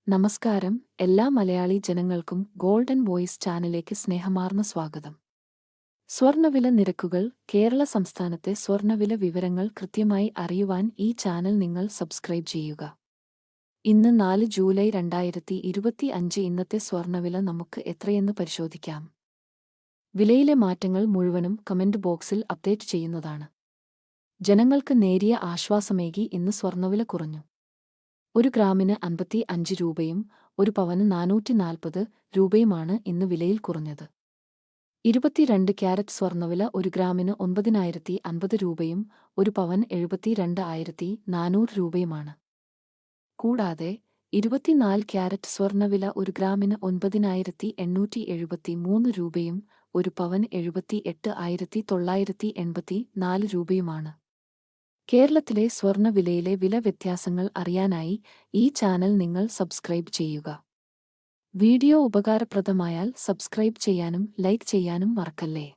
നമസ്കാരം, എല്ലാ മലയാളി ജനങ്ങൾക്കും ഗോൾഡൻ വോയിസ് ചാനലിലേക്ക് സ്നേഹമാർന്ന സ്വാഗതം. സ്വർണ്ണവില നിരക്കുകൾ. കേരള സംസ്ഥാനത്തെ സ്വർണ്ണവില വിവരങ്ങൾ കൃത്യമായി അറിയുവാൻ ഈ ചാനൽ നിങ്ങൾ സബ്സ്ക്രൈബ് ചെയ്യുക. ഇന്ന് 4 ജൂലൈ 2025. ഇന്നത്തെ സ്വർണ്ണവില നമുക്ക് എത്രയെന്ന് പരിശോധിക്കാം. വിലയിലെ മാറ്റങ്ങൾ മുഴുവനും കമന്റ് ബോക്സിൽ അപ്ഡേറ്റ് ചെയ്യുന്നതാണ്. ജനങ്ങൾക്ക് നേരിയ ആശ്വാസമേകി ഇന്ന് സ്വർണ്ണവില കുറഞ്ഞു. 1 ഗ്രാമിന് 55 രൂപയും 1 പവന് 440 രൂപയുമാണ് ഇന്ന് വിലയിൽ കുറഞ്ഞത്. 22 ക്യാരറ്റ് സ്വർണ്ണവില 1 ഗ്രാമിന് 9,050 രൂപയും 1 പവൻ 72,400 രൂപയുമാണ്. കൂടാതെ 24 ക്യാരറ്റ് സ്വർണ്ണവില 1 ഗ്രാമിന് 9,873 രൂപയും 1 പവൻ 78,984 രൂപയുമാണ്. കേരളത്തിലെ സ്വർണ്ണവിലയിലെ വില വ്യത്യാസങ്ങൾ അറിയാനായി ഈ ചാനൽ നിങ്ങൾ സബ്സ്ക്രൈബ് ചെയ്യുക. വീഡിയോ ഉപകാരപ്രദമായാൽ സബ്സ്ക്രൈബ് ചെയ്യാനും ലൈക്ക് ചെയ്യാനും മറക്കല്ലേ.